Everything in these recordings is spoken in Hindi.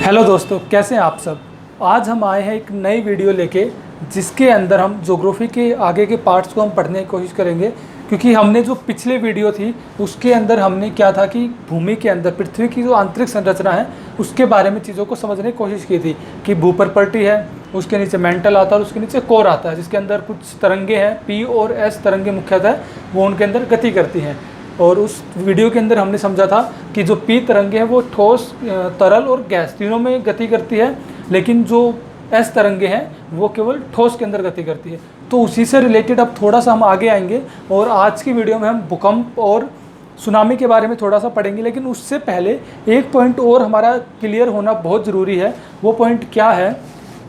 हेलो दोस्तों, कैसे हैं आप सब। आज हम आए हैं एक नई वीडियो लेके, जिसके अंदर हम ज्योग्राफी के आगे के पार्ट्स को हम पढ़ने की कोशिश करेंगे। क्योंकि हमने जो पिछले वीडियो थी उसके अंदर हमने क्या था कि भूमि के अंदर पृथ्वी की जो आंतरिक संरचना है उसके बारे में चीज़ों को समझने की कोशिश की थी कि भूपरपल्टी है, उसके नीचे मेंटल आता है और उसके नीचे कोर आता है, जिसके अंदर कुछ तरंगे हैं, पी और एस तरंगे मुख्यतः वो उनके अंदर गति करती हैं। और उस वीडियो के अंदर हमने समझा था कि जो पी तरंगे हैं वो ठोस, तरल और गैस तीनों में गति करती है, लेकिन जो एस तरंगे हैं वो केवल ठोस के अंदर गति करती है। तो उसी से रिलेटेड अब थोड़ा सा हम आगे आएंगे और आज की वीडियो में हम भूकंप और सुनामी के बारे में थोड़ा सा पढ़ेंगे। लेकिन उससे पहले एक पॉइंट और हमारा क्लियर होना बहुत ज़रूरी है। वो पॉइंट क्या है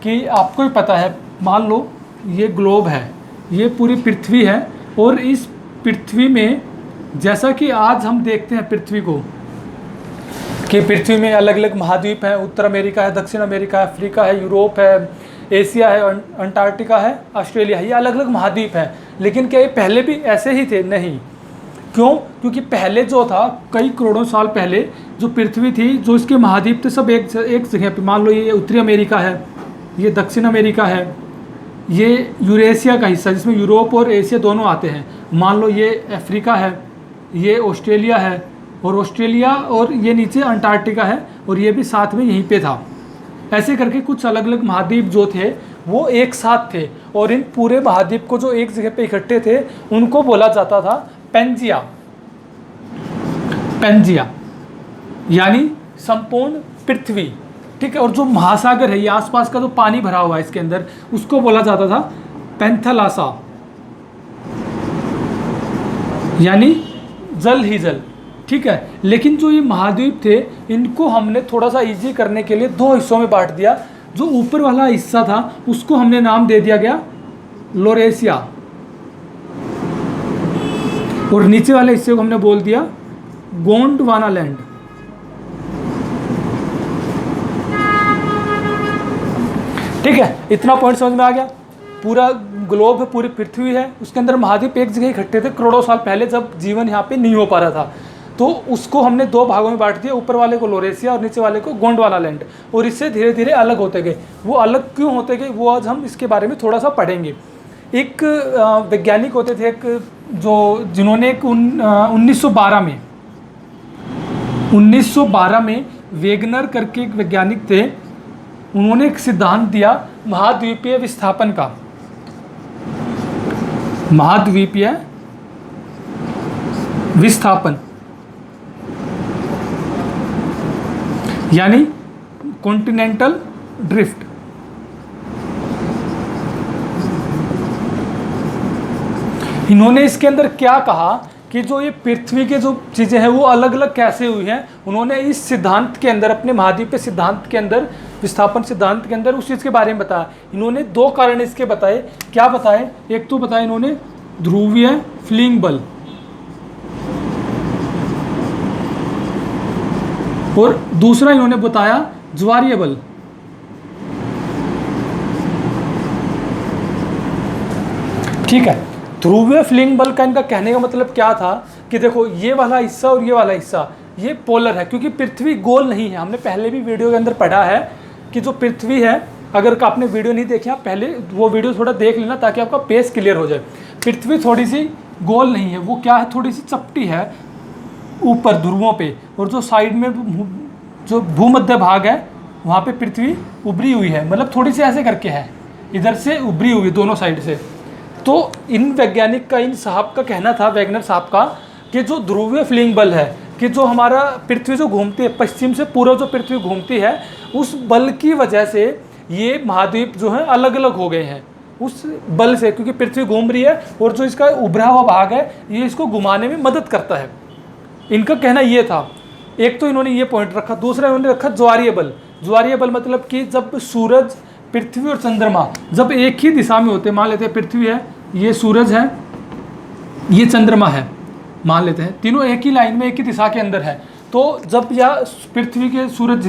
कि आपको ही पता है, मान लो ये ग्लोब है, ये पूरी पृथ्वी है, और इस पृथ्वी में जैसा कि आज हम देखते हैं पृथ्वी को कि पृथ्वी में अलग अलग महाद्वीप हैं, उत्तर अमेरिका है, दक्षिण अमेरिका है, अफ्रीका है, यूरोप है, एशिया है, अंटार्कटिका है, ऑस्ट्रेलिया है, ये अलग अलग महाद्वीप हैं। लेकिन क्या ये पहले भी ऐसे ही थे? नहीं। क्यों? क्योंकि पहले जो था, कई करोड़ों साल पहले जो पृथ्वी थी, जो इसके महाद्वीप थे, सब एक जगह पे। मान लो ये उत्तरी अमेरिका है, ये दक्षिण अमेरिका है, ये यूरेशिया का हिस्सा जिसमें यूरोप और एशिया दोनों आते हैं। मान लो ये अफ्रीका है, ये ऑस्ट्रेलिया है, और ऑस्ट्रेलिया और ये नीचे अंटार्कटिका है, और ये भी साथ में यहीं पे था। ऐसे करके कुछ अलग अलग महाद्वीप जो थे वो एक साथ थे, और इन पूरे महाद्वीप को जो एक जगह पे इकट्ठे थे उनको बोला जाता था पेंजिया। पेंजिया यानी संपूर्ण पृथ्वी, ठीक है। और जो महासागर है, ये आसपास का जो पानी भरा हुआ है इसके अंदर, उसको बोला जाता था पेंथलासा, यानी जल ही जल, ठीक है। लेकिन जो ये महाद्वीप थे, इनको हमने थोड़ा सा इजी करने के लिए दो हिस्सों में बांट दिया। जो ऊपर वाला हिस्सा था उसको हमने नाम दे दिया गया लोरेशिया, और नीचे वाले हिस्से को हमने बोल दिया गोंडवाना लैंड। ठीक है, इतना पॉइंट समझ में आ गया। पूरा ग्लोब है, पूरी पृथ्वी है, उसके अंदर महाद्वीप एक जगह इकट्ठे थे करोड़ों साल पहले, जब जीवन यहाँ पे नहीं हो पा रहा था। तो उसको हमने दो भागों में बांट दिया, ऊपर वाले को लोरेशिया और नीचे वाले को गोंडवाना लैंड। और इससे धीरे धीरे अलग होते गए। वो अलग क्यों होते गए वो आज हम इसके बारे में थोड़ा सा पढ़ेंगे। एक वैज्ञानिक होते थे, एक जो जिन्होंने 1912 में वेगनर करके एक वैज्ञानिक थे, उन्होंने एक सिद्धांत दिया महाद्वीपीय विस्थापन का। महाद्वीपीय विस्थापन यानी कॉन्टिनेंटल ड्रिफ्ट। इन्होंने इसके अंदर क्या कहा कि जो ये पृथ्वी के जो चीज़ें हैं वो अलग अलग कैसे हुई हैं। उन्होंने इस सिद्धांत के अंदर, अपने महाद्वीपीय सिद्धांत के अंदर, विस्थापन सिद्धांत के अंदर उस चीज़ के बारे में बताया। इन्होंने दो कारण इसके बताए। क्या बताए? एक तो बताया इन्होंने ध्रुवीय फ्लिंग बल, और दूसरा इन्होंने बताया ज्वारीय बल। ठीक है, ध्रुवीय फ्लिंग बल का इनका कहने का मतलब क्या था कि देखो, ये वाला हिस्सा और ये वाला हिस्सा ये पोलर है, क्योंकि पृथ्वी गोल नहीं है। हमने पहले भी वीडियो के अंदर पढ़ा है कि जो पृथ्वी है, अगर आपने वीडियो नहीं देखी, आप पहले वो वीडियो थोड़ा देख लेना ताकि आपका पेज क्लियर हो जाए। पृथ्वी थोड़ी सी गोल नहीं है, वो क्या है, थोड़ी सी चपटी है ऊपर ध्रुवों पे, और जो साइड में जो भूमध्य भाग है वहाँ पे पृथ्वी उभरी हुई है, मतलब थोड़ी सी ऐसे करके है, इधर से उभरी हुई है दोनों साइड से। तो इन वैज्ञानिक का, इन साहब का कहना था, वैगनर साहब का, कि जो ध्रुवीय फ्लिंग बल है, कि जो हमारा पृथ्वी जो घूमती है, पश्चिम से पूर्व जो पृथ्वी घूमती है, उस बल की वजह से ये महाद्वीप जो है अलग अलग हो गए हैं उस बल से, क्योंकि पृथ्वी घूम रही है और जो इसका उभरा हुआ भाग है ये इसको घुमाने में मदद करता है। इनका कहना ये था। एक तो इन्होंने ये पॉइंट रखा। दूसरा इन्होंने रखा ज्वारीय बल। ज्वारीय बल मतलब कि जब सूरज, पृथ्वी और चंद्रमा जब एक ही दिशा में होते, मान लेते हैं पृथ्वी है, ये सूरज है, ये चंद्रमा है, मान लेते हैं तीनों एक ही लाइन में एक ही दिशा के अंदर है। तो जब यह पृथ्वी के सूरज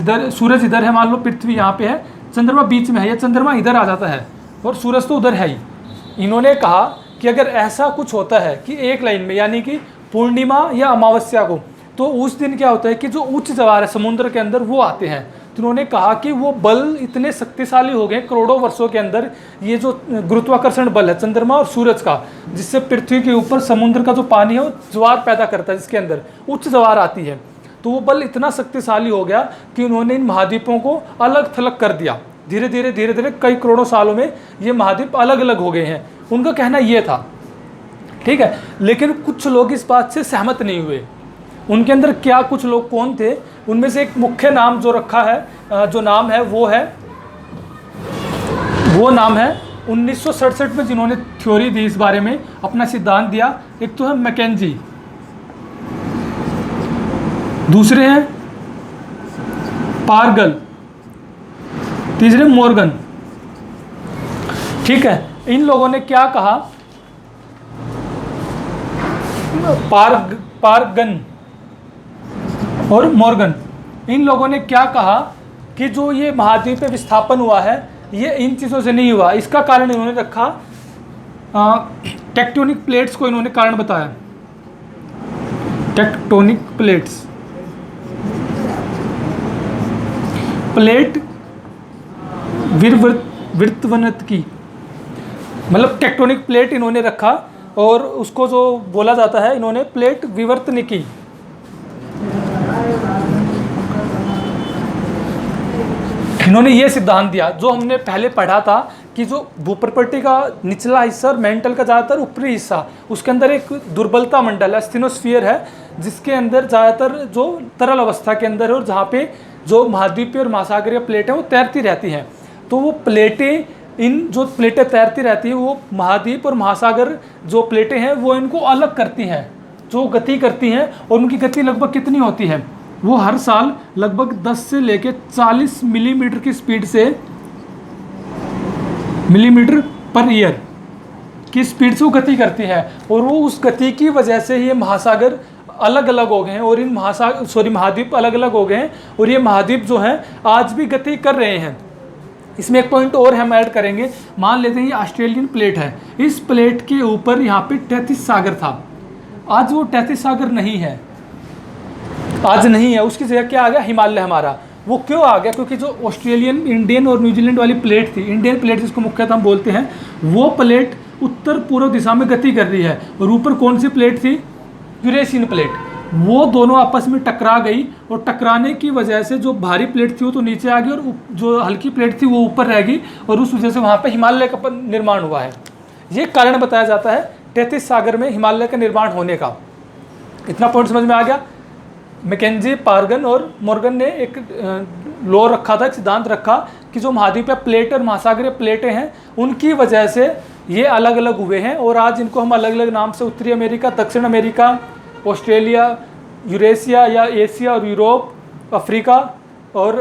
इधर है, मान लो पृथ्वी यहाँ पे है, चंद्रमा बीच में है, या चंद्रमा इधर आ जाता है और सूरज तो उधर है ही। इन्होंने कहा कि अगर ऐसा कुछ होता है कि एक लाइन में, यानी कि पूर्णिमा या अमावस्या को, तो उस दिन क्या होता है कि जो उच्च ज्वार है समुद्र के अंदर वो आते हैं। तो उन्होंने कहा कि वो बल इतने शक्तिशाली हो गए करोड़ों वर्षों के अंदर, ये जो गुरुत्वाकर्षण बल है चंद्रमा और सूरज का, जिससे पृथ्वी के ऊपर समुद्र का जो पानी है वो ज्वार पैदा करता है, जिसके अंदर उच्च ज्वार आती है। तो वो बल इतना शक्तिशाली हो गया कि उन्होंने इन महाद्वीपों को अलग थलग कर दिया। धीरे धीरे कई करोड़ों सालों में ये महाद्वीप अलग अलग हो गए हैं, उनका कहना ये था। ठीक है, लेकिन कुछ लोग इस बात से सहमत नहीं हुए। उनके अंदर क्या, कुछ लोग कौन थे, उनमें से एक मुख्य नाम जो रखा है, जो नाम है वो नाम है 1967 में जिन्होंने थ्योरी दी इस बारे में, अपना सिद्धांत दिया। एक तो है मैकेंजी, दूसरे हैं पार्गल, तीसरे मॉर्गन। ठीक है, इन लोगों ने क्या कहा, पार्गन और मॉर्गन, इन लोगों ने क्या कहा कि जो ये महाद्वीप पे विस्थापन हुआ है ये इन चीज़ों से नहीं हुआ। इसका कारण इन्होंने रखा, टेक्टोनिक प्लेट्स को इन्होंने कारण बताया। टेक्टोनिक प्लेट्स, प्लेट विवर्तवनत की, मतलब टेक्टोनिक प्लेट इन्होंने रखा और उसको जो बोला जाता है, इन्होंने प्लेट विवर्तनिकी। इन्होंने ये सिद्धांत दिया जो हमने पहले पढ़ा था कि जो भूप्रपट्टी का निचला हिस्सा और मेंटल का ज़्यादातर ऊपरी हिस्सा, उसके अंदर एक दुर्बलता मंडल है, स्थिनोस्फीयर है, जिसके अंदर ज़्यादातर जो तरल अवस्था के अंदर है और जहाँ पे जो महाद्वीपीय और महासागरीय प्लेट है वो तैरती रहती हैं। तो वो प्लेटें, इन जो प्लेटें तैरती रहती हैं वो महाद्वीप और महासागर जो प्लेटें हैं वो इनको अलग करती हैं, जो गति करती हैं। और उनकी गति लगभग कितनी होती है, वो हर साल लगभग 10 से लेके 40 मिलीमीटर की स्पीड से, मिलीमीटर पर ईयर की स्पीड से वो गति करती है। और वो उस गति की वजह से ये महासागर अलग अलग हो गए हैं और इन महाद्वीप अलग अलग हो गए हैं। और ये महाद्वीप जो हैं आज भी गति कर रहे हैं। इसमें एक पॉइंट और हम ऐड करेंगे, मान लेते हैं ये ऑस्ट्रेलियन प्लेट है, इस प्लेट के ऊपर यहाँ पे तैतीस सागर था, आज वो तैतीस सागर नहीं है, आज नहीं है, उसकी जगह क्या आ गया, हिमालय हमारा। वो क्यों आ गया, क्योंकि जो ऑस्ट्रेलियन, इंडियन और न्यूजीलैंड वाली प्लेट थी, इंडियन प्लेट जिसको मुख्यतः हम बोलते हैं, वो प्लेट उत्तर पूर्व दिशा में गति कर रही है। और ऊपर कौन सी प्लेट थी, यूरेशियन प्लेट, वो दोनों आपस में टकरा गई और टकराने की वजह से जो भारी प्लेट थी वो तो नीचे आ गई और जो हल्की प्लेट थी वो ऊपर रह गई और उस वजह से वहाँ पे हिमालय का निर्माण हुआ है। ये कारण बताया जाता है 33 सागर में हिमालय का निर्माण होने का। इतना पॉइंट समझ में आ गया। मैकेंजी, पार्गन और मॉर्गन ने एक लॉ रखा था, एक सिद्धांत रखा कि जो महाद्वीपीय प्लेट और महासागरीय प्लेटें हैं उनकी वजह से ये अलग अलग हुए हैं और आज इनको हम अलग अलग नाम से उत्तरी अमेरिका, दक्षिण अमेरिका, ऑस्ट्रेलिया, यूरेशिया या एशिया और यूरोप, अफ्रीका और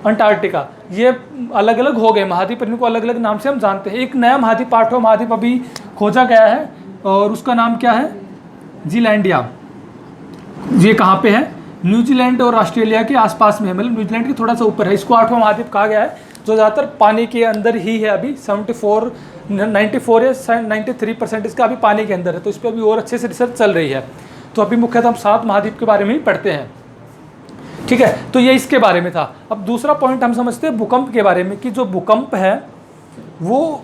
अंटार्कटिका, ये अलग अलग हो गए महाद्वीप, इनको अलग अलग नाम से हम जानते हैं। एक नया महाद्वीप, 8वां महाद्वीप अभी खोजा गया है और उसका नाम क्या है, जीलैंडिया। ये कहाँ पे है, न्यूजीलैंड और ऑस्ट्रेलिया के आसपास में है, मतलब न्यूजीलैंड के थोड़ा सा ऊपर है। इसको 8वां महाद्वीप कहा गया है, जो ज़्यादातर पानी के अंदर ही है। अभी 94 या 93% इसका अभी पानी के अंदर है, तो इस पर अभी और अच्छे से रिसर्च चल रही है। तो अभी मुख्यतः हम 7 महाद्वीप के बारे में ही पढ़ते हैं, ठीक है। तो ये इसके बारे में था। अब दूसरा पॉइंट हम समझते हैं भूकंप के बारे में, कि जो भूकंप है वो,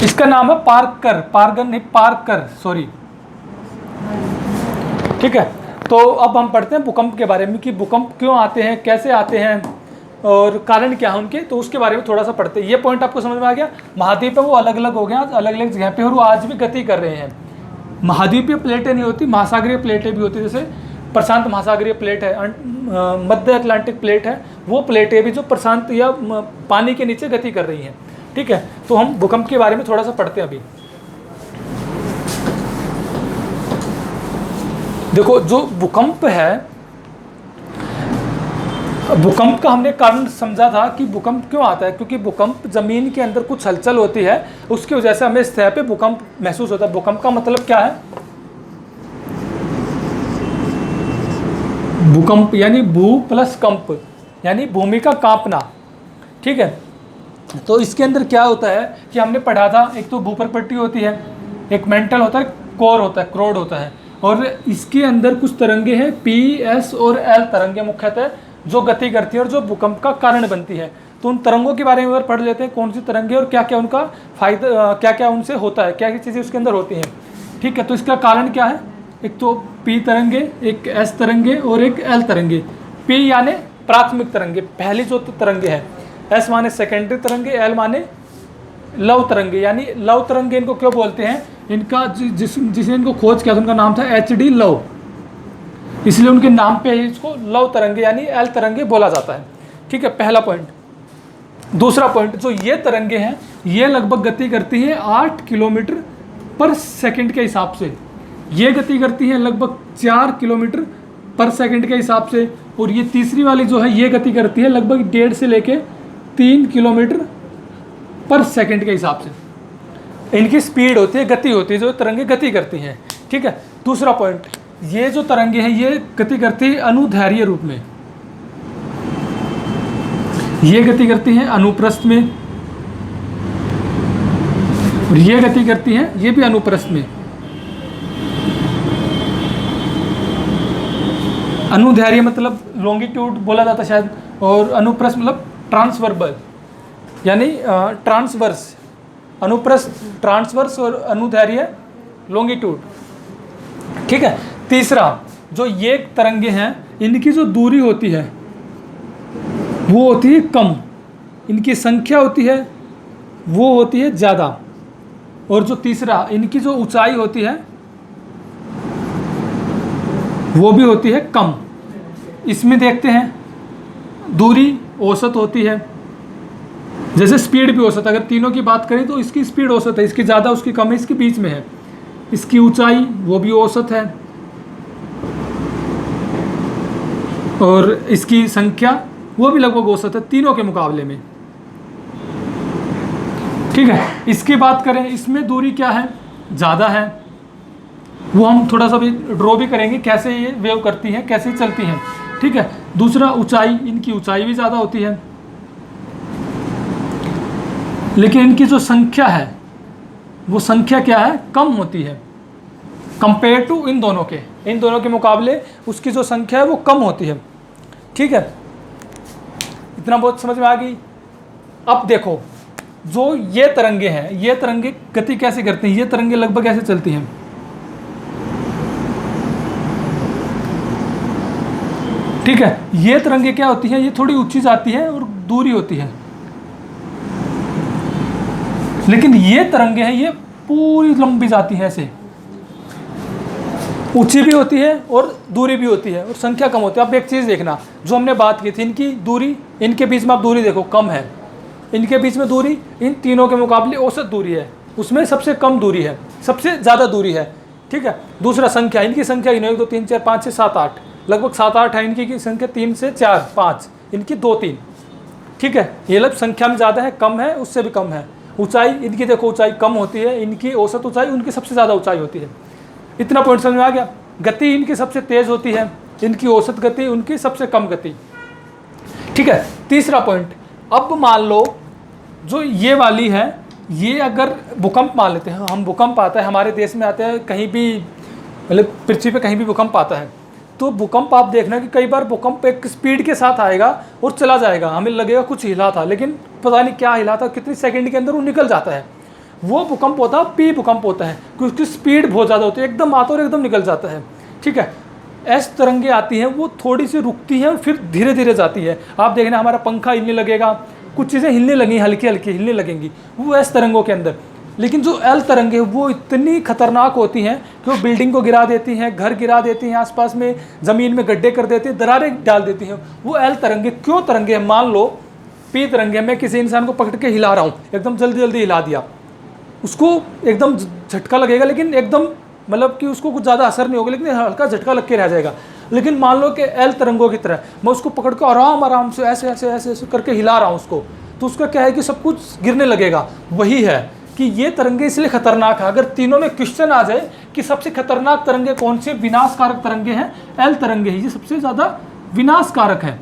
इसका नाम है पार्कर, पार्गन नहीं, पार्कर, सॉरी, ठीक है। तो अब हम पढ़ते हैं भूकंप के बारे में, कि भूकंप क्यों आते हैं, कैसे आते हैं और कारण क्या है उनके, तो उसके बारे में थोड़ा सा पढ़ते हैं। ये पॉइंट आपको समझ में आ गया। महाद्वीप है वो अलग अलग हो गए, अलग अलग जगह पे, और वो आज भी गति कर रहे हैं। महाद्वीपीय प्लेटें नहीं होती, महासागरीय प्लेटें भी होती, जैसे प्रशांत महासागरीय प्लेट है, मध्य अटलांटिक प्लेट है, वो प्लेटें भी जो प्रशांत या पानी के नीचे गति कर रही हैं, ठीक है। तो हम भूकंप के बारे में थोड़ा सा पढ़ते हैं अभी। देखो, जो भूकंप है, भूकंप का हमने कारण समझा था कि भूकंप क्यों आता है, क्योंकि भूकंप जमीन के अंदर कुछ हलचल होती है, उसकी वजह से हमें सतह पे भूकंप महसूस होता है। भूकंप का मतलब क्या है, भूकंप यानी भू प्लस कंप, यानी भूमि का कांपना, ठीक है। तो इसके अंदर क्या होता है कि हमने पढ़ा था, एक तो भूप्रपट्टी होती है, एक मेंटल होता है, कोर होता है, क्रोड होता है, और इसके अंदर कुछ तरंगे हैं पी, एस और एल तरंगे मुख्यतः जो गति करती है और जो भूकंप का कारण बनती है। तो उन तरंगों के बारे में अगर पढ़ लेते हैं कौन सी तरंगे और क्या क्या उनका फायदा, क्या क्या उनसे होता है, क्या क्या चीज़ें उसके अंदर होती हैं। ठीक है, तो इसका कारण क्या है, एक तो पी तरंगे, एक एस तरंगे और एक एल तरंगे। पी यानी प्राथमिक तरंगे, पहली जो तरंगे हैं, एस माने सेकेंडरी तरंगे, एल माने लव तरंगे। यानी लव तरंगे इनको क्यों बोलते हैं, इनका जिसने इनको खोज किया था उनका नाम था एच.डी. लव, इसलिए उनके नाम पे इसको लव तरंगे यानी एल तरंगे बोला जाता है। ठीक है, पहला पॉइंट। दूसरा पॉइंट, जो ये तरंगे हैं ये लगभग गति करती है 8 किलोमीटर पर सेकंड के हिसाब से, ये गति करती है लगभग 4 किलोमीटर पर सेकंड के हिसाब से, और ये तीसरी वाली जो है ये गति करती है लगभग 1.5 से लेके 3 किलोमीटर पर सेकंड के हिसाब से। इनकी स्पीड होती है, गति होती है, जो तरंगे गति करती हैं। ठीक है, दूसरा पॉइंट, ये जो तरंगे हैं ये गति करती है अनुदैर्घ्य रूप में, ये गति करती हैं अनुप्रस्थ में, और ये गति करती हैं ये भी अनुप्रस्थ में। अनुदैर्घ्य मतलब लॉन्गिट्यूड बोला जाता शायद, और अनुप्रस्थ मतलब ट्रांसवर्बल यानी ट्रांसवर्स, अनुप्रस्थ ट्रांसवर्स और अनुदैर्घ्य लॉन्गिट्यूड। ठीक है, तीसरा, जो ये तरंगे हैं इनकी जो दूरी होती है वो होती है कम, इनकी संख्या होती है वो होती है ज़्यादा, और जो तीसरा इनकी जो ऊंचाई होती है वो भी होती है कम। इसमें देखते हैं दूरी औसत होती है, जैसे स्पीड भी औसत, अगर तीनों की बात करें तो इसकी स्पीड औसत है, इसकी ज़्यादा उसकी कम है, इसके बीच में है। इसकी ऊंचाई वो भी औसत है, और इसकी संख्या वो भी लगभग औसत है तीनों के मुकाबले में। ठीक है, इसकी बात करें इसमें दूरी क्या है, ज़्यादा है, वो हम थोड़ा सा भी ड्रॉ भी करेंगे कैसे ये वेव करती हैं, कैसे चलती हैं। ठीक है, दूसरा ऊंचाई, इनकी ऊंचाई भी ज़्यादा होती है, लेकिन इनकी जो संख्या है वो संख्या क्या है, कम होती है कंपेयर टू इन दोनों के मुकाबले उसकी जो संख्या है वो कम होती है। ठीक है, इतना बहुत समझ में आ गई। अब देखो, जो ये तरंगे हैं ये तरंगे गति कैसे करती हैं, ये तरंगे लगभग ऐसे चलती हैं। ठीक है, ये तरंगे क्या होती हैं, ये थोड़ी ऊंची जाती है और दूरी होती है, लेकिन ये तरंगे हैं ये पूरी लंबी जाती है, ऐसे ऊंची भी होती है और दूरी भी होती है और संख्या कम होती है। अब एक चीज़ देखना, जो हमने बात की थी इनकी दूरी, इनके बीच में आप दूरी देखो कम है, इनके बीच में दूरी इन तीनों के मुकाबले औसत दूरी है, उसमें सबसे कम दूरी है, सबसे ज़्यादा दूरी है। ठीक है, दूसरा संख्या, इनकी संख्या 1 2 3 4 5 6 7 8, लगभग 7 8 है इनकी संख्या, 3 से 4 5, इनकी 2 3। ठीक है, ये लगभग संख्या में ज़्यादा है, कम है, उससे भी कम है। ऊंचाई इनकी देखो, ऊंचाई कम होती है, इनकी औसत ऊंचाई उनकी सबसे ज़्यादा ऊंचाई होती है। इतना पॉइंट समझ में आ गया। गति इनकी सबसे तेज़ होती है, इनकी औसत गति उनकी सबसे कम गति। ठीक है, तीसरा पॉइंट, अब मान लो जो ये वाली है, ये अगर भूकंप मान लेते हैं हम, भूकंप आता है हमारे देश में, आता है कहीं भी, मतलब पृथ्वी पे कहीं भी भूकंप आता है, तो भूकंप आप देखना कि कई बार भूकंप एक स्पीड के साथ आएगा और चला जाएगा, हमें लगेगा कुछ हिला था, लेकिन पता नहीं क्या हिला था, कितनी सेकंड के अंदर वो निकल जाता है। वो भूकंप होता है पी भूकंप होता है, क्योंकि उसकी स्पीड बहुत ज़्यादा होती है, एकदम आता और एकदम निकल जाता है। ठीक है, एस तरंगे आती हैं, वो थोड़ी सी रुकती हैं फिर धीरे धीरे जाती है। आप देखना हमारा पंखा हिलने लगेगा, कुछ चीज़ें हिलने लगी, हल्की हल्की हिलने लगेंगी, वो एस तरंगों के अंदर। लेकिन जो एल तरंगे वो इतनी खतरनाक होती हैं कि वो बिल्डिंग को गिरा देती हैं, घर गिरा देती हैं, आसपास में ज़मीन में गड्ढे कर देती हैं, दरारें डाल देती हैं। वो एल तरंगे क्यों तरंगे हैं, मान लो पी तरंगे, मैं किसी इंसान को पकड़ के हिला रहा हूँ, एकदम जल्दी जल्दी हिला दिया, उसको एकदम झटका लगेगा, लेकिन एकदम मतलब कि उसको कुछ ज़्यादा असर नहीं होगा, लेकिन हल्का झटका लग के रह जाएगा। लेकिन मान लो कि एल तरंगों की तरह मैं उसको पकड़ के आराम आराम से ऐसे ऐसे ऐसे ऐसे करके हिला रहा हूँ उसको, तो उसका क्या है कि सब कुछ गिरने लगेगा। वही है कि ये तरंगे इसलिए खतरनाक है। अगर तीनों में क्वेश्चन आ जाए कि सबसे खतरनाक तरंगे कौन से, विनाशकारक तरंगे हैं, एल तरंगे ही, ये सबसे ज़्यादा विनाशकारक है।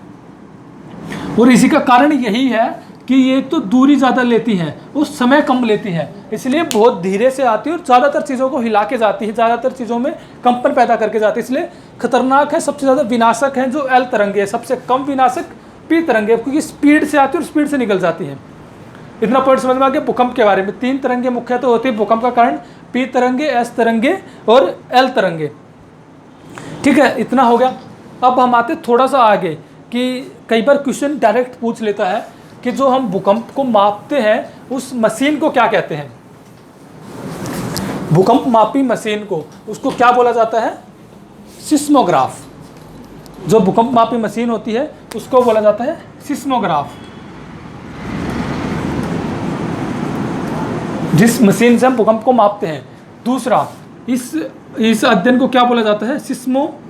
और इसी का कारण यही है कि ये तो दूरी ज़्यादा लेती हैं, वो समय कम लेती हैं, इसलिए बहुत धीरे से आती है और ज़्यादातर चीज़ों को हिला के जाती है, ज़्यादातर चीज़ों में कंपन पैदा करके जाती है, इसलिए खतरनाक है। सबसे ज़्यादा विनाशक है जो एल तरंगे है, सबसे कम विनाशक पी तरंगे, क्योंकि स्पीड से आती है और स्पीड से निकल जाती है। इतना पॉइंट समझ में आ गया भूकंप के बारे में। 3 तरंगे मुख्यतः होती है भूकंप का कारण, पी तरंगे, एस तरंगे और एल तरंगे। ठीक है, इतना हो गया। अब हम आते थोड़ा सा आगे कि कई बार क्वेश्चन डायरेक्ट पूछ लेता है कि जो हम भूकंप को मापते हैं उस मशीन को क्या कहते हैं। भूकंप मापी मशीन को, उसको क्या बोला जाता है? सिस्मोग्राफ। जो भूकंप मापी मशीन होती है उसको बोला जाता है सिस्मोग्राफ, जिस मशीन से हम भूकंप को मापते हैं। दूसरा, इस अध्ययन को क्या बोला जाता है? सिस्मोलॉजी।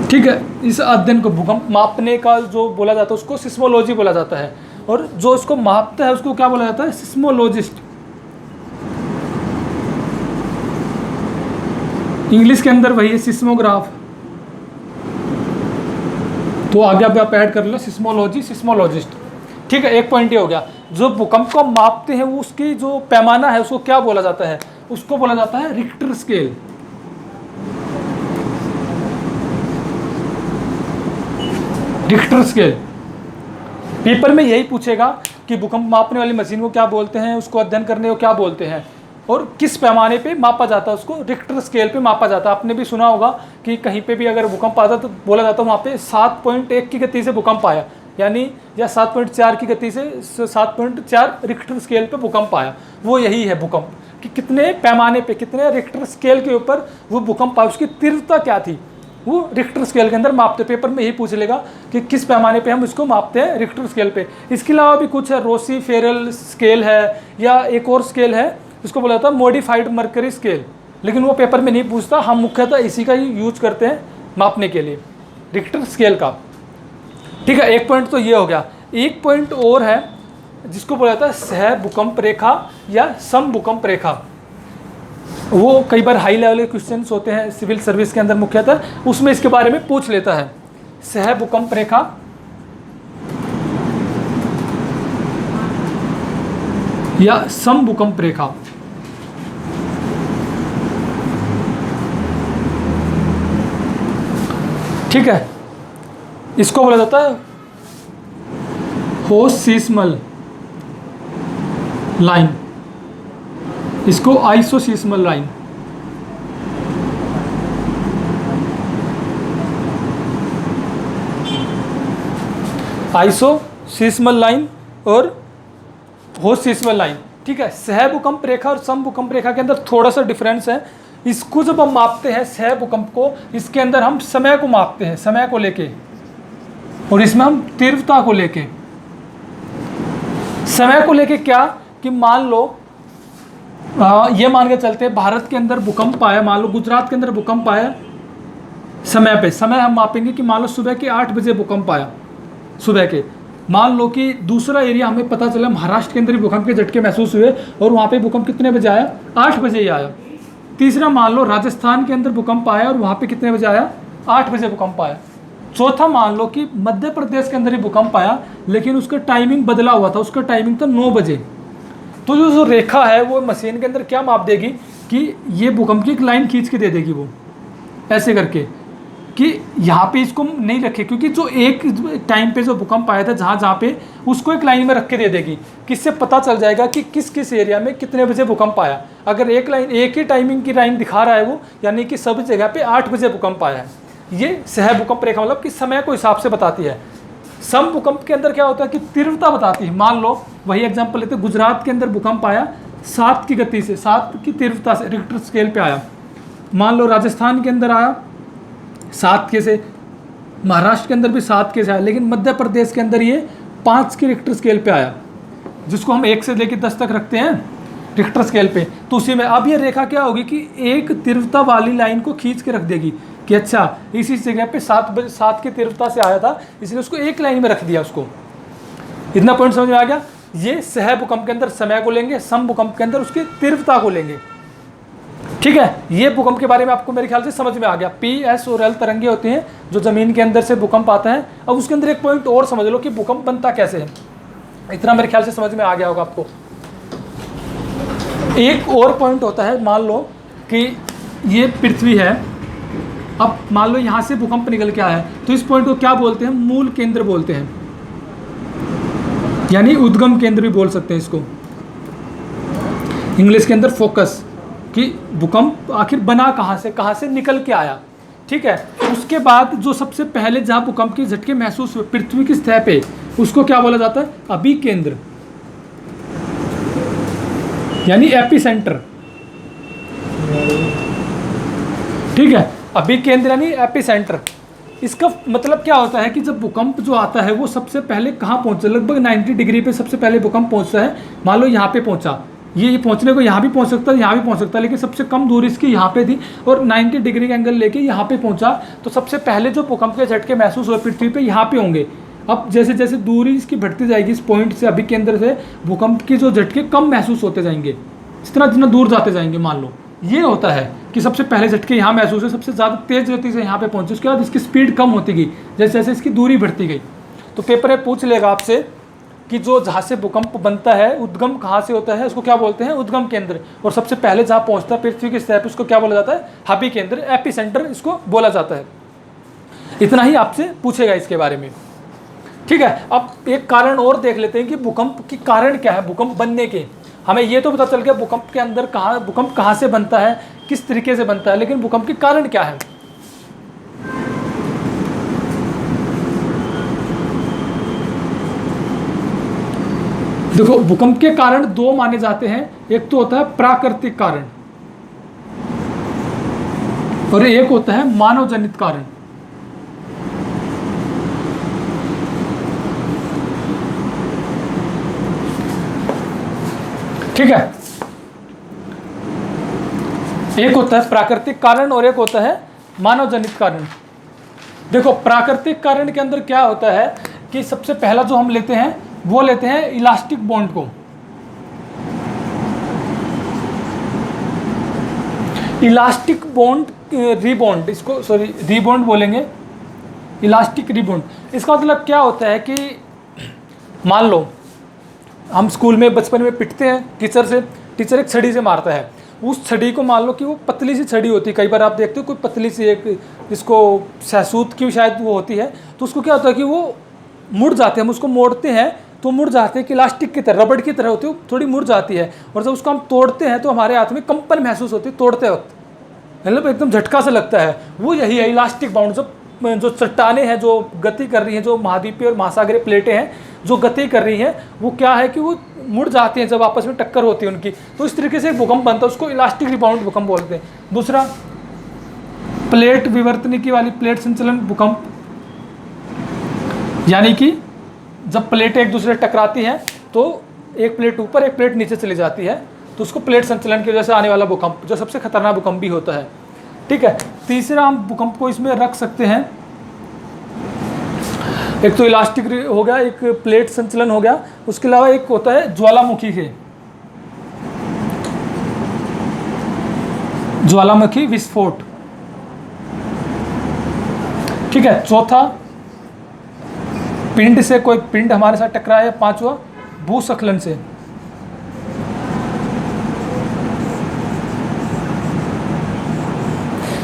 ठीक है, इस अध्ययन को भूकंप मापने का जो बोला जाता है उसको सिस्मोलॉजी बोला जाता है, और जो इसको मापता है उसको क्या बोला जाता है? सिस्मोलॉजिस्ट। इंग्लिश के अंदर वही है सिस्मोग्राफ, तो आगे आप ऐड कर लो सिस्मोलॉजी, सिस्मोलॉजिस्ट। ठीक है, एक पॉइंट ये हो गया। जो भूकंप को मापते हैं वो उसकी जो पैमाना है उसको क्या बोला जाता है? उसको बोला जाता है Richter scale. Richter scale. Paper में यही पूछेगा कि भूकंप मापने वाली मशीन को क्या बोलते हैं, उसको अध्ययन करने को क्या बोलते हैं, और किस पैमाने पे मापा जाता है, उसको रिक्टर स्केल पे मापा जाता है। आपने भी सुना होगा कि कहीं पे भी अगर भूकंप आता तो बोला जाता है वहाँ पे 7.1 की गति से भूकंप आया, यानी या 7.4 की गति से 7.4 रिक्टर स्केल पे भूकंप आया। वो यही है भूकंप, कि कितने पैमाने पे, कितने रिक्टर स्केल के ऊपर वो भूकंप आया, उसकी तीव्रता क्या थी, वो रिक्टर स्केल के अंदर मापते। पेपर में यही पूछ लेगा कि किस पैमाने पे हम इसको मापते हैं, रिक्टर स्केल पे। इसके अलावा भी कुछ है, रोसी फेरल स्केल है, या एक और स्केल है इसको बोला जाता है मॉडिफाइड मर्करी स्केल, लेकिन वो पेपर में नहीं पूछता। हम मुख्यतः इसी का ही यूज करते हैं मापने के लिए, रिक्टर स्केल का। ठीक है, एक पॉइंट तो ये हो गया। एक पॉइंट और है जिसको बोला जाता है सह भूकंप रेखा या सम भूकंप रेखा। वो कई बार हाई लेवल के क्वेश्चंस होते हैं सिविल सर्विस के अंदर मुख्यतः, उसमें इसके बारे में पूछ लेता है। सह भूकंप रेखा या सम भूकंप रेखा। ठीक है, इसको बोला जाता है होसिस्मल लाइन, इसको आइसोसिस्मल लाइन। आइसोसिस्मल लाइन और होसिस्मल लाइन। ठीक है, सह भूकंप रेखा और सम भूकंप रेखा के अंदर थोड़ा सा डिफरेंस है। इसको जब हम मापते हैं सह भूकंप को, इसके अंदर हम समय को मापते हैं, समय को लेके, और इसमें हम तीव्रता को लेके। समय को लेके क्या कि मान लो ये मान के चलते हैं भारत के अंदर भूकंप आया, मान लो गुजरात के अंदर भूकंप आया, समय पे समय हम मापेंगे कि मान लो सुबह के 8 बजे भूकंप आया सुबह के। मान लो कि दूसरा एरिया हमें पता चला महाराष्ट्र के अंदर भी भूकंप के झटके महसूस हुए और वहाँ पे भूकंप कितने बजे आया? 8 बजे ही आया। तीसरा मान लो राजस्थान के अंदर भूकंप आया और वहाँ पे कितने बजे आया? 8 बजे भूकंप आया। चौथा मान लो कि मध्य प्रदेश के अंदर ही भूकंप आया, लेकिन उसका टाइमिंग बदला हुआ था, उसका टाइमिंग था 9 बजे। तो जो रेखा है वो मशीन के अंदर क्या माप देगी कि ये भूकंप की एक लाइन खींच के दे देगी, वो ऐसे करके कि यहाँ पे इसको नहीं रखे, क्योंकि जो एक टाइम पे जो भूकंप आया था जहाँ जहाँ पे, उसको एक लाइन में रख के दे देगी, किससे पता चल जाएगा कि किस किस एरिया में कितने बजे भूकंप आया। अगर एक लाइन, एक ही टाइमिंग की लाइन दिखा रहा है वो, यानी कि सब जगह पे 8 बजे भूकंप आया है। ये सह भूकंप रेखा मतलब कि समय को हिसाब से बताती है। सम भूकंप के अंदर क्या होता है कि तीव्रता बताती है। मान लो वही एग्जांपल लेते, गुजरात के अंदर भूकंप आया 7 की गति से, 7 की तीव्रता से रिक्टर स्केल पे आया। मान लो राजस्थान के अंदर आया 7 के से, महाराष्ट्र के अंदर भी 7 के से आया, लेकिन मध्य प्रदेश के अंदर ये 5 के रिक्टर स्केल पे आया, जिसको हम 1 से लेकर 10 तक रखते हैं रिक्टर स्केल पे। तो उसी में अब ये रेखा क्या होगी कि एक तीव्रता वाली लाइन को खींच के रख देगी कि अच्छा इसी जगह पे 7 की तीव्रता से आया था, इसलिए उसको एक लाइन में रख दिया उसको। इतना पॉइंट समझ में आ गया। ये सह भूकंप के अंदर समय को लेंगे, सम भूकंप के अंदर उसकी तीव्रता को लेंगे। ठीक है, ये भूकंप के बारे में आपको मेरे ख्याल से समझ में आ गया। पी, एस और एल तरंगे होती हैं जो जमीन के अंदर से भूकंप आता है। अब उसके अंदर एक पॉइंट और समझ लो कि भूकंप बनता कैसे है, इतना मेरे ख्याल से समझ में आ गया होगा आपको। एक और पॉइंट होता है, मान लो कि ये पृथ्वी है, अब मान लो यहाँ से भूकंप निकल के आया है, तो इस पॉइंट को क्या बोलते हैं, मूल केंद्र बोलते हैं, यानी उद्गम केंद्र भी बोल सकते हैं इसको, इंग्लिश के अंदर फोकस, कि भूकंप आखिर बना कहाँ से निकल के आया। ठीक है, उसके बाद जो सबसे पहले जहाँ भूकंप के झटके महसूस हुए पृथ्वी की सतह पे, उसको क्या बोला जाता है, अभिकेंद्र, यानी एपिसेंटर। ठीक है, अभिकेंद्र यानी एपिसेंटर। इसका मतलब क्या होता है कि जब भूकंप जो आता है वो सबसे पहले कहाँ पहुंचता है, लगभग 90 डिग्री पे सबसे पहले भूकंप पहुंचता है। मान लो यहाँ पे पहुंचा, ये पहुंचने को यहाँ भी पहुंच सकता है, यहाँ भी पहुंच सकता है, लेकिन सबसे कम दूरी इसकी यहाँ पे थी और 90 डिग्री का एंगल लेके यहाँ पे पहुंचा, तो सबसे पहले जो भूकंप के झटके महसूस हुए पृथ्वी पे यहाँ पे होंगे। अब जैसे जैसे दूरी इसकी बढ़ती जाएगी इस पॉइंट से, अभिकेंद्र से, भूकंप के जो झटके कम महसूस होते जाएंगे, जितना जितना दूर जाते जाएंगे। मान लो ये होता है कि सबसे पहले झटके यहाँ महसूस है, सबसे ज़्यादा तेज गति से यहाँ पे पहुंचे, उसके बाद इसकी स्पीड कम होती गई जैसे जैसे इसकी दूरी बढ़ती गई। तो पेपर में पूछ लेगा आपसे कि जो जहाँ से भूकंप बनता है, उद्गम कहाँ से होता है, उसको क्या बोलते हैं, उद्गम केंद्र, और सबसे पहले जहाँ पहुँचता है पृथ्वी की सतह पे, उसको क्या बोला जाता है, अभिकेंद्र, एपिसेंटर इसको बोला जाता है। इतना ही आपसे पूछेगा इसके बारे में। ठीक है, अब एक कारण और देख लेते हैं कि भूकंप के कारण क्या है, भूकंप बनने के। हमें ये तो पता चल गया भूकंप के अंदर भूकंप कहाँ से बनता है, किस तरीके से बनता है, लेकिन भूकंप के कारण क्या है। देखो, भूकंप के कारण दो माने जाते हैं, एक तो होता है प्राकृतिक कारण और एक होता है मानव जनित कारण। ठीक है, एक होता है प्राकृतिक कारण और एक होता है मानव जनित कारण। देखो, प्राकृतिक कारण के अंदर क्या होता है कि सबसे पहला जो हम लेते हैं वो लेते हैं इलास्टिक बॉन्ड को। इलास्टिक बॉन्ड, रीबॉन्ड, इसको सॉरी रीबॉन्ड बोलेंगे, इलास्टिक रीबॉन्ड। इसका मतलब क्या होता है कि मान लो हम स्कूल में बचपन में पिटते हैं टीचर से, टीचर एक छड़ी से मारता है, उस छड़ी को मान लो कि वो पतली सी छड़ी होती है, कई बार आप देखते हो कोई पतली सी एक, इसको सहसूत की शायद वो होती है, तो उसको क्या होता है कि वो मुड़ जाते हैं, हम उसको मोड़ते हैं तो मुड़ जाते हैं, कि इलास्टिक की तरह, रबड़ की तरह होती है, थोड़ी मुड़ जाती है, और जब उसको हम तोड़ते हैं तो हमारे हाथ में कंपन महसूस होती है तोड़ते वक्त, मतलब एकदम झटका सा लगता है। वो यही है इलास्टिक बाउंड। जो चट्टाने हैं जो गति कर रही हैं, जो महाद्वीपीय और महासागरीय प्लेटें हैं जो गति कर रही हैं, वो क्या है कि वो मुड़ जाती हैं जब आपस में टक्कर होती है उनकी, तो इस तरीके से भूकंप बनता है, उसको इलास्टिक रिबाउंड भूकंप बोलते हैं। दूसरा, प्लेट विवर्तनिकी वाली प्लेट संचलन भूकंप, यानी कि जब प्लेटें एक दूसरे टकराती हैं तो एक प्लेट ऊपर एक प्लेट नीचे चली जाती है, तो उसको प्लेट संचलन की वजह से आने वाला भूकंप, जो सबसे खतरनाक भूकंप भी होता है। ठीक है, तीसरा हम भूकंप को इसमें रख सकते हैं, एक तो इलास्टिक हो गया, एक प्लेट संचलन हो गया, उसके अलावा एक होता है ज्वालामुखी के, ज्वालामुखी विस्फोट। ठीक है, चौथा पिंड से, कोई पिंड हमारे साथ टकराया। पांचवा भूस्खलन से।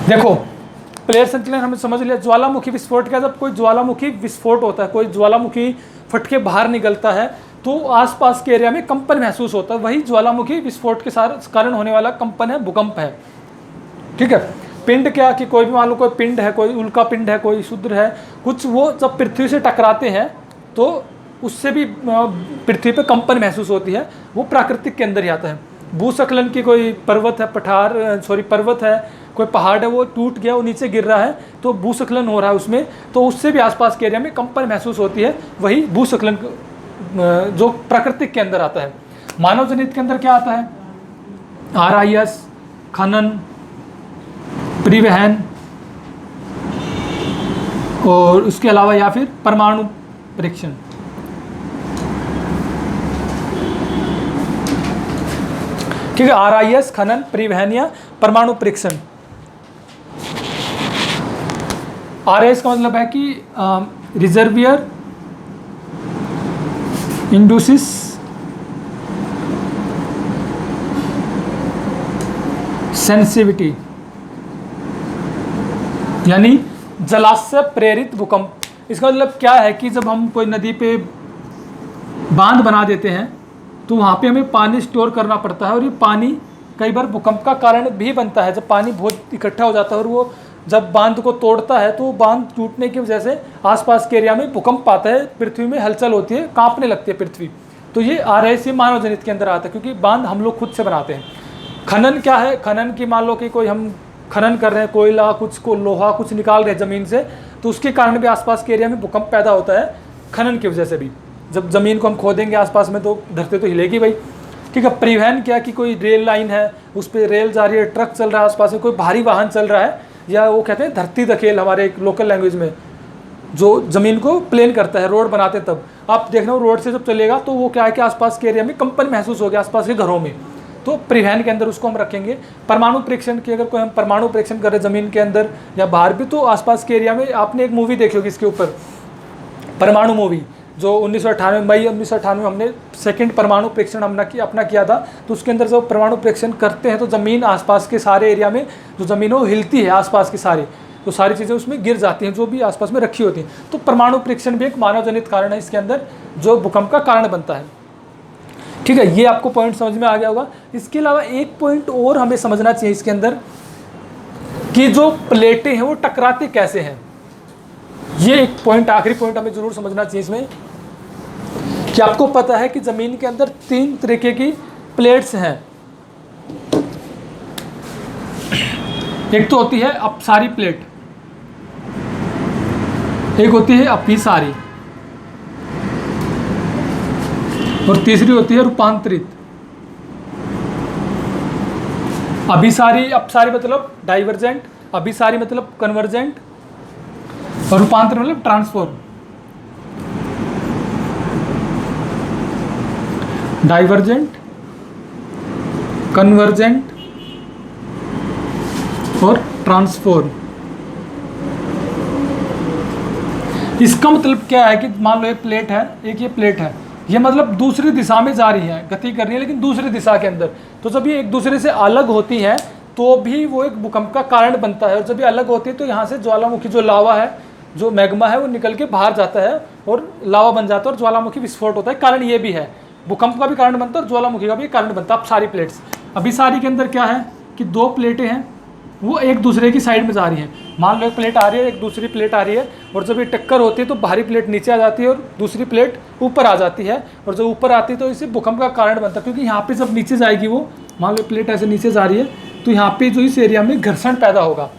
देखो, प्लेट संचलन हमने समझ लिया। ज्वालामुखी विस्फोट क्या, जब कोई ज्वालामुखी विस्फोट होता है, कोई ज्वालामुखी फट के बाहर निकलता है तो आसपास के एरिया में कंपन महसूस होता है, वही ज्वालामुखी विस्फोट के कारण होने वाला कंपन है, भूकंप है। ठीक है, पिंड क्या कि कोई भी मान लो कोई पिंड है, कोई उल्का पिंड है, कोई क्षुद्र है, कुछ वो जब पृथ्वी से टकराते हैं तो उससे भी पृथ्वी पे कंपन महसूस होती है, वो प्राकृतिक के अंदर ही आता है। भूस्खलन की कोई पर्वत है, पर्वत है, कोई पहाड़ है, वो टूट गया, वो नीचे गिर रहा है तो भूस्खलन हो रहा है उसमें, तो उससे भी आसपास के एरिया में कंपन महसूस होती है, वही भूस्खलन जो प्राकृतिक के अंदर आता है। मानव जनित के अंदर क्या आता है, RIS, खनन, परिवहन और उसके अलावा या फिर परमाणु परीक्षण। ठीक है। RIS खनन, परिवहन या परमाणु परीक्षण। RIS का मतलब है कि रिजर्वियर इंड्यूसिस सेंसिटिविटी, यानी जलाशय प्रेरित भूकंप। इसका मतलब क्या है कि जब हम कोई नदी पे बांध बना देते हैं तो वहाँ पे हमें पानी स्टोर करना पड़ता है, और ये पानी कई बार भूकंप का कारण भी बनता है। जब पानी बहुत इकट्ठा हो जाता है और वो जब बांध को तोड़ता है तो बांध टूटने की वजह से आसपास के एरिया में भूकंप आता है, पृथ्वी में हलचल होती है, कांपने लगती है पृथ्वी। तो ये RIS मानव जनित के अंदर आता है, क्योंकि बांध हम लोग खुद से बनाते हैं। खनन क्या है? खनन की मान लो कि कोई हम खनन कर रहे हैं, कोयला कुछ को लोहा कुछ निकाल रहे हैं ज़मीन से, तो उसके कारण भी आसपास के एरिया में भूकंप पैदा होता है खनन की वजह से भी। जब ज़मीन को हम खोदेंगे आसपास में तो धरती तो हिलेगी भाई। ठीक है। परिवहन क्या कि कोई रेल लाइन है, उस पर रेल जा रही है, ट्रक चल रहा है, आसपास में कोई भारी वाहन चल रहा है, या वो कहते हैं धरती धकेल हमारे एक लोकल लैंग्वेज में, जो ज़मीन को प्लेन करता है, रोड बनाते हैं तब आप देखना रोड से जब चलेगा तो वो क्या है कि आसपास के एरिया में कंपन महसूस हो गया आसपास के घरों में, तो परिवहन के अंदर उसको हम रखेंगे। परमाणु परीक्षण की अगर कोई हम परमाणु परीक्षण कर रहे ज़मीन के अंदर या बाहर भी, तो आसपास के एरिया में आपने एक मूवी देखी होगी इसके ऊपर, परमाणु मूवी, जो 1998 मई 1998 हमने सेकंड परमाणु परीक्षण अपना किया था। तो उसके अंदर जब परमाणु परीक्षण करते हैं तो ज़मीन आसपास के सारे एरिया में जो ज़मीन वो हिलती है आसपास की सारी, तो सारी चीज़ें उसमें गिर जाती हैं जो भी आसपास में रखी होती हैं। तो परमाणु परीक्षण भी एक मानव जनित कारण है इसके अंदर, जो भूकंप का कारण बनता है। ठीक है, ये आपको पॉइंट समझ में आ गया होगा। इसके अलावा एक पॉइंट और हमें समझना चाहिए इसके अंदर, कि जो प्लेटें हैं वो टकराती कैसे हैं। ये एक पॉइंट, आखिरी पॉइंट हमें जरूर समझना चाहिए इसमें, कि आपको पता है कि ज़मीन के अंदर 3 तरीके की प्लेट्स हैं। एक तो होती है अपसारी प्लेट, एक होती है अभिसारी, और तीसरी होती है रूपांतरित। अभिसारी, अपसारी मतलब डाइवर्जेंट, अभिसारी मतलब कन्वर्जेंट, और रूपांतर मतलब ट्रांसफॉर्म। डाइवर्जेंट, कन्वर्जेंट और ट्रांसफॉर्म। इसका मतलब क्या है कि मान लो एक प्लेट है, एक ये प्लेट है, ये मतलब दूसरी दिशा में जा रही है, गति कर रही है लेकिन दूसरी दिशा के अंदर। तो जब ये एक दूसरे से अलग होती है तो भी वो एक भूकंप का कारण बनता है, और जब ये अलग होती है तो यहाँ से ज्वालामुखी जो लावा है, जो मैग्मा है, वो निकल के बाहर जाता है और लावा बन जाता है और ज्वालामुखी विस्फोट होता है। कारण ये भी है, भूकंप का भी कारण बनता है और ज्वालामुखी का भी कारण बनता है। अब सारी प्लेट्स, अभिसारी के अंदर क्या है कि 2 प्लेटें हैं, वो एक दूसरे की साइड में जा रही हैं। मान लो एक प्लेट आ रही है, एक दूसरी प्लेट आ रही है, और जब ये टक्कर होती है तो बाहरी प्लेट नीचे आ जाती है और दूसरी प्लेट ऊपर आ जाती है, और जब ऊपर आती है तो इसे भूकंप का कारण बनता है। क्योंकि यहाँ पे जब नीचे जाएगी वो, मान लो प्लेट ऐसे नीचे जा रही है, तो यहाँ पे जो इस एरिया में घर्षण पैदा होगा,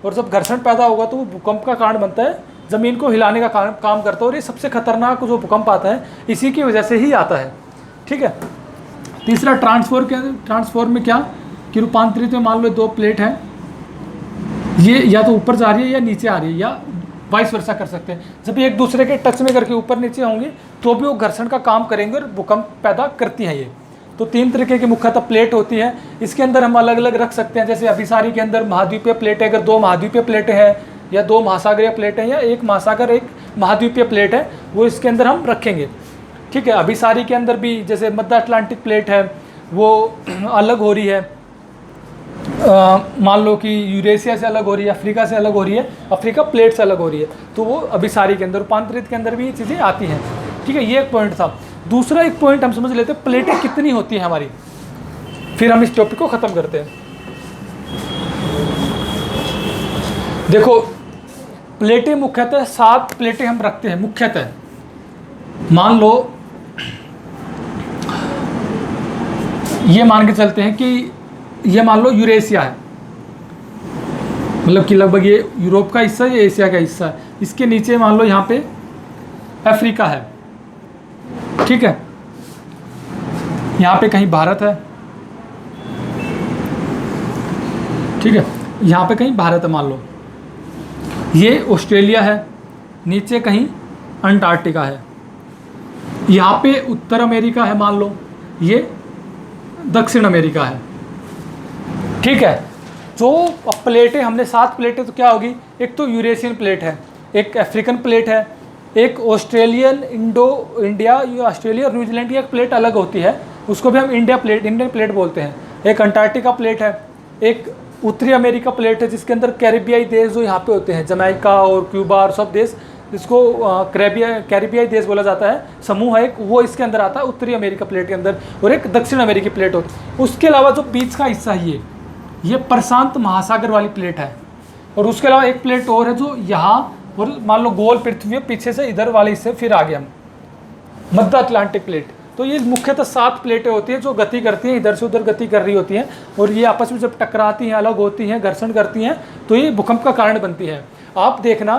और जब घर्षण पैदा होगा तो वो भूकंप का कारण बनता है, ज़मीन को हिलाने का काम करता है। और ये सबसे खतरनाक जो भूकंप आता है इसी की वजह से ही आता है। ठीक है। तीसरा ट्रांसफॉर्म में क्या कि रूपांतरित में मान लो 2 प्लेट है, ये या तो ऊपर जा रही है या नीचे आ रही है, या वाइस वर्सा कर सकते हैं। जब ये एक दूसरे के टच में करके ऊपर नीचे होंगे तो भी वो घर्षण का काम करेंगे और भूकंप पैदा करती हैं ये। तो 3 तरीके की मुख्यतः प्लेट होती हैं। इसके अंदर हम अलग अलग रख सकते हैं, जैसे अभिसारी के अंदर महाद्वीपीय प्लेट है, अगर 2 महाद्वीपीय प्लेटें हैं, या 2 महासागरीय प्लेट हैं, या 1 महासागर 1 महाद्वीपीय प्लेट है, वो इसके अंदर हम रखेंगे। ठीक है। अभिसारी के अंदर भी जैसे मध्य अटलांटिक प्लेट है वो अलग हो रही है, मान लो कि यूरेशिया से अलग हो रही है, अफ्रीका से अलग हो रही है, अफ्रीका प्लेट से अलग हो रही है, तो वो अभिसारी के अंदर, रूपांतरित के अंदर भी ये चीज़ें आती हैं। ठीक है, ये एक पॉइंट था। दूसरा एक पॉइंट हम समझ लेते हैं, प्लेटें कितनी होती हैं हमारी, फिर हम इस टॉपिक को ख़त्म करते हैं। देखो, प्लेटें मुख्यतः 7 प्लेटें हम रखते हैं मुख्यतः। मान लो ये मान के चलते हैं कि ये मान लो यूरेशिया है, मतलब कि लगभग ये यूरोप का हिस्सा है, ये एशिया का हिस्सा है। इसके नीचे मान लो यहाँ पे अफ्रीका है। ठीक है, यहाँ पे कहीं भारत है। ठीक है, यहाँ पे कहीं भारत है मान लो, ये ऑस्ट्रेलिया है, नीचे कहीं अंटार्कटिका है, यहाँ पे उत्तर अमेरिका है मान लो, ये दक्षिण अमेरिका है। ठीक है। जो प्लेटें हमने 7 प्लेटें, तो क्या होगी, एक तो यूरेशियन प्लेट है, एक अफ्रीकन प्लेट है, एक ऑस्ट्रेलियन इंडिया या ऑस्ट्रेलिया और न्यूजीलैंड की एक प्लेट अलग होती है, उसको भी हम इंडियन प्लेट बोलते हैं। एक अंटार्कटिका प्लेट है, एक उत्तरी अमेरिका प्लेट है जिसके अंदर कैरिबियाई देश जो यहाँ पे होते हैं, जमैका और क्यूबा और सब देश, जिसको कैरिबियाई देश बोला जाता है, समूह है एक, वो इसके अंदर आता है उत्तरी अमेरिका प्लेट के अंदर, और एक दक्षिण अमेरिकी प्लेट होती है। उसके अलावा जो बीच का हिस्सा है ये प्रशांत महासागर वाली प्लेट है। और उसके अलावा एक प्लेट और है जो यहाँ, और मान लो गोल पृथ्वी है, पीछे से इधर वाले हिस्से फिर आगे हम मध्य अटलांटिक प्लेट। तो ये मुख्यतः 7 प्लेटें होती हैं जो गति करती हैं, इधर से उधर गति कर रही होती हैं, और ये आपस में जब टकराती हैं, अलग होती हैं, घर्षण करती हैं, तो ये भूकंप का कारण बनती है। आप देखना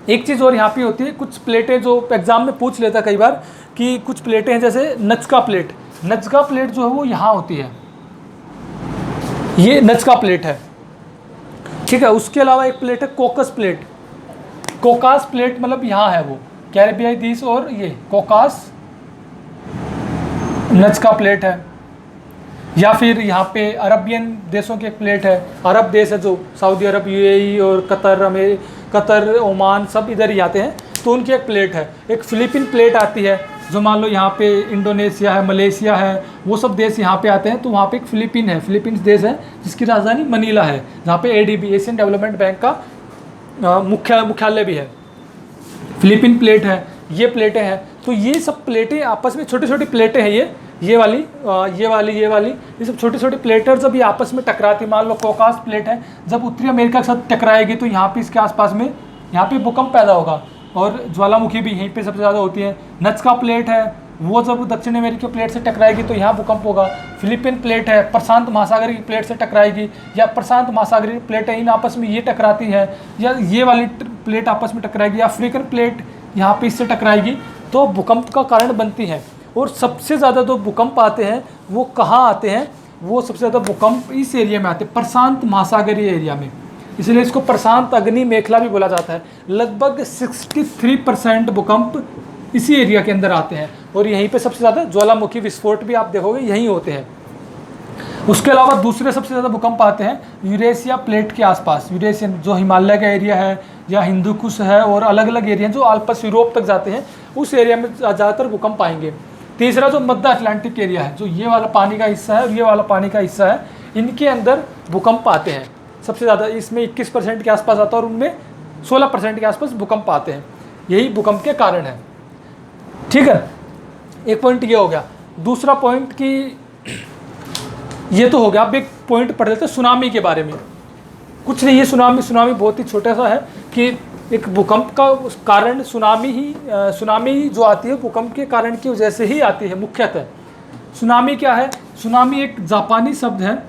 एक चीज़ और यहाँ पे होती है, कुछ प्लेटें जो एग्जाम में पूछ लेता कई बार कि कुछ प्लेटें हैं जैसे नज्का प्लेट। नज्का प्लेट जो है वो यहाँ होती है, ये नज्का प्लेट है, ठीक है। उसके अलावा एक प्लेट है कोकस प्लेट। कोकास प्लेट मतलब यहाँ है वो कैरिबियाई देश, और ये कोकास नज्का प्लेट है। या फिर यहाँ पे अरबियन देशों की एक प्लेट है, अरब देश है जो सऊदी अरब, यूएई और कतर, ओमान, सब इधर ही आते हैं, तो उनकी एक प्लेट है। एक फिलीपीन प्लेट आती है, जो मान लो यहाँ पे इंडोनेशिया है, मलेशिया है, वो सब देश यहाँ पे आते हैं, तो वहाँ पे एक फिलीपीन है, फिलीपींस देश है जिसकी राजधानी मनीला है, जहाँ पे एडीबी एशियन डेवलपमेंट बैंक का मुख्यालय भी है। फिलीपीन प्लेट है, ये प्लेटें हैं। तो ये सब प्लेटें आपस में छोटी छोटी प्लेटें हैं, ये वाली ये सब छोटी छोटी प्लेटें जब ये आपस में टकराती, मान लो कोकास प्लेट है, जब उत्तरी अमेरिका के साथ टकराएगी तो यहाँ पे इसके आसपास में यहाँ पे भूकंप पैदा होगा, और ज्वालामुखी भी यहीं पे सबसे ज़्यादा होती है। नज्का प्लेट है, वो जब दक्षिण अमेरिकी प्लेट से टकराएगी तो यहाँ भूकंप होगा। फिलीपीन प्लेट है, प्रशांत महासागर की प्लेट से टकराएगी, या प्रशांत महासागरीय प्लेट है, इन आपस में ये टकराती है, या ये वाली प्लेट आपस में टकराएगी, या अफ्रीकन प्लेट यहाँ पे इससे टकराएगी, तो भूकंप का कारण बनती है। और सबसे ज़्यादा जो भूकंप आते हैं वो कहाँ आते हैं, वो सबसे ज़्यादा भूकंप इस एरिया में आते हैं, प्रशांत महासागरीय एरिया में, इसलिए इसको प्रशांत अग्नि मेखला भी बोला जाता है। लगभग 63% भूकंप इसी एरिया के अंदर आते हैं, और यहीं पे सबसे ज़्यादा ज्वालामुखी विस्फोट भी आप देखोगे यहीं होते हैं। उसके अलावा दूसरे सबसे ज़्यादा भूकंप आते हैं यूरेशिया प्लेट के आसपास, यूरेशियन जो हिमालय का एरिया है या हिंदू कुश है, और अलग अलग एरिया जो आल्पस यूरोप तक जाते हैं, उस एरिया में ज़्यादातर भूकंप आएंगे। तीसरा जो मध्य अटलांटिक एरिया है, जो ये वाला पानी का हिस्सा है और ये वाला पानी का हिस्सा है, इनके अंदर भूकंप आते हैं सबसे ज़्यादा। इसमें 21% के आसपास आता है, और उनमें 16% के आसपास भूकंप आते हैं। यही भूकंप के कारण है, ठीक है। एक पॉइंट ये हो गया। दूसरा पॉइंट कि ये तो हो गया। अब एक पॉइंट पढ़ लेते हैं सुनामी के बारे में। कुछ नहीं है, सुनामी बहुत ही छोटा सा है कि एक भूकंप का कारण सुनामी जो आती है भूकंप के कारण की वजह से ही आती है मुख्यतः। सुनामी क्या है? सुनामी एक जापानी शब्द है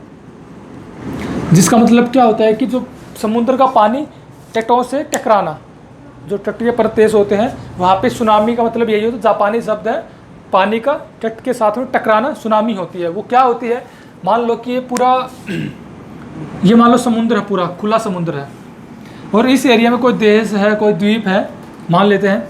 जिसका मतलब क्या होता है कि जो समुद्र का पानी तटों से टकराना, जो तटीय प्रदेश होते हैं वहाँ पे सुनामी का मतलब यही होता है। जापानी शब्द है, पानी का तट के साथ में टकराना सुनामी होती है। वो क्या होती है, मान लो कि ये मान लो समुद्र है, पूरा खुला समुद्र है, और इस एरिया में कोई देश है, कोई द्वीप है मान लेते हैं,